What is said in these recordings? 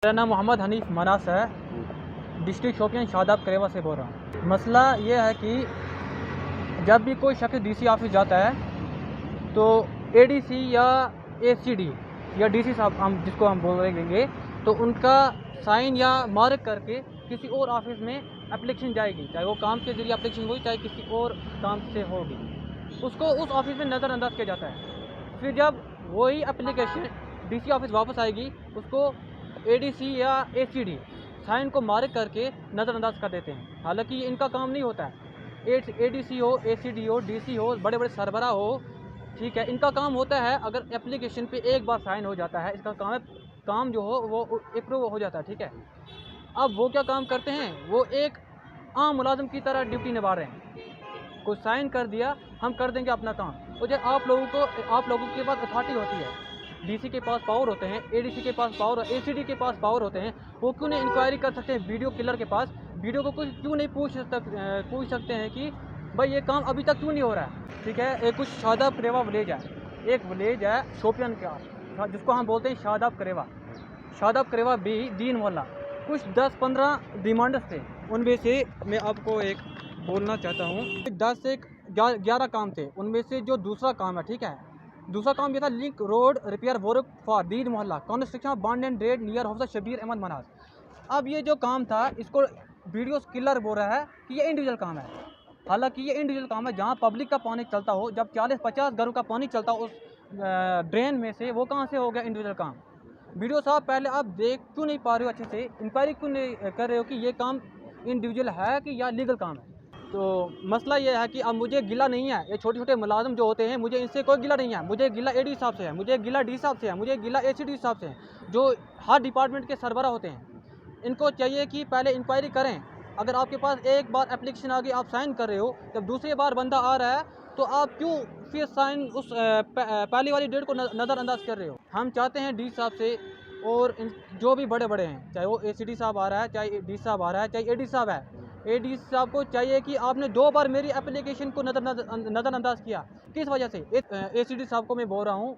मेरा नाम मोहम्मद हनीफ मनास है, डिस्ट्रिक्ट शोपियान शादाब करेवा से बोल रहा हूँ। मसला ये है कि जब भी कोई शख्स डीसी ऑफिस जाता है तो एडीसी या एसीडी या डीसी साहब हम जिसको हम बोल देंगे, तो उनका साइन या मार्क करके किसी और ऑफिस में एप्लीकेशन जाएगी, चाहे वो काम के जरिए एप्लीकेशन होगी चाहे किसी और काम से होगी, उसको उस ऑफिस में नज़रअंदाज किया जाता है। फिर जब वही एप्लीकेशन डीसी ऑफिस वापस आएगी, उसको एडीसी या एसीडी साइन को मार्क करके नज़रअंदाज कर देते हैं। हालांकि इनका काम नहीं होता है। एडीसी हो, एसीडी हो, डीसी हो, बड़े बड़े सरबरा हो, ठीक है, इनका काम होता है अगर एप्लीकेशन पे एक बार साइन हो जाता है, इसका काम है, काम जो हो वो अप्रूव हो जाता है, ठीक है। अब वो क्या काम करते हैं, वो एक आम मुलाजिम की तरह ड्यूटी निभा रहे हैं। कोई साइन कर दिया, हम कर देंगे अपना काम। और जब आप लोगों के पास अथॉरिटी होती है, डीसी के पास पावर होते हैं, एडीसी के पास पावर, एसीडी के पास पावर होते हैं, वो क्यों नहीं इंक्वायरी कर सकते हैं वीडियो किलर के पास? वीडियो को कुछ क्यों नहीं पूछ सकते हैं कि भाई ये काम अभी तक क्यों नहीं हो रहा है, ठीक है। एक कुछ शादाब करेवा विलेज है, एक विलेज है शोपियान का, जिसको हम बोलते हैं शादाब करेवा भी दीन मोहल्ला। कुछ 10-15 डिमांड्स थे, उनमें से मैं आपको एक बोलना चाहता हूँ। 10 से 11 काम थे, उनमें से जो दूसरा काम है, ठीक है, दूसरा काम ये था link road repair work for Deen Mohalla, construction of bund and road near house Shabir Ahmad Manaz. अब ये जो काम था, इसको वीडियो किलर बोल रहा है कि ये इंडिविजुअल काम है। हालांकि ये इंडिविजुअल काम है, जहाँ पब्लिक का पानी चलता हो, जब 40-50 घरों का पानी चलता हो उस ड्रेन में से, वो कहाँ से हो गया इंडिविजुअल काम? वीडियो साहब पहले आप देख क्यों नहीं पा रहे हो, अच्छे से इंक्वायरी क्यों नहीं कर रहे हो कि ये काम इंडिविजुअल है कि या लीगल काम है? तो मसला ये है कि अब मुझे गिला नहीं है, ये छोटे छोटे मुलाजिम जो होते हैं, मुझे इनसे कोई गिला नहीं है। मुझे गिला एडी साहब से है, मुझे गिला डी साहब से है, मुझे गिला एसीडी साहब से है, जो हर डिपार्टमेंट के सरबरा होते हैं। इनको चाहिए कि पहले इंक्वायरी करें। अगर आपके पास एक बार एप्लीकेशन आ गई, आप साइन कर रहे हो, जब दूसरी बार बंदा आ रहा है तो आप क्यों फिर साइन उस पहली वाली डेट को नज़रअंदाज कर रहे हो? हम चाहते हैं डी साहब से और जो भी बड़े बड़े हैं, चाहे वो एसीडी साहब आ रहा है, चाहे डी साहब आ रहा है, चाहे एडी साहब है, एडी साहब को चाहिए कि आपने 2 बार मेरी एप्लीकेशन को नज़रअंदाज किया, किस वजह से? एसीडी साहब को मैं बोल रहा हूँ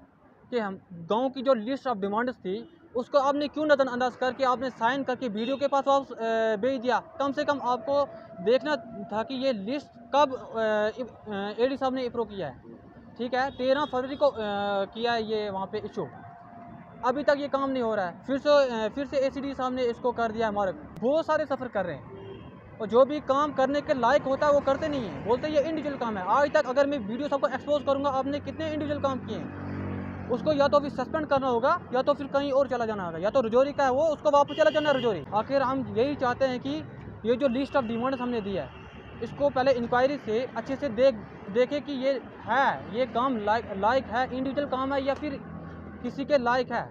कि हम गांव की जो लिस्ट ऑफ डिमांड्स थी, उसको आपने क्यों नज़रअंदाज करके आपने साइन करके वीडियो के पास वापस भेज दिया? कम से कम आपको देखना था कि ये लिस्ट कब एडी साहब ने अप्रूव किया है, ठीक है। 13 फरवरी को किया है ये वहाँ पे इशू, अभी तक ये काम नहीं हो रहा है। फिर से एसीडी साहब ने इसको कर दिया मार्क। बहुत सारे सफ़र कर रहे हैं और जो भी काम करने के लायक होता है वो करते नहीं हैं, बोलते ये इंडिविजुअल काम है। आज तक अगर मैं वीडियो सबको एक्सपोज करूँगा, आपने कितने इंडिविजुअल काम किए हैं, उसको या तो फिर सस्पेंड करना होगा या तो फिर कहीं और चला जाना होगा, या तो रजौरी का है वो, उसको वापस चला जाना रजौरी। आखिर हम यही चाहते हैं कि ये जो लिस्ट ऑफ डिमांड्स हमने दी है, इसको पहले इंक्वायरी से अच्छे से देखे कि ये काम लायक है, इंडिविजुअल काम है या फिर किसी के लायक है।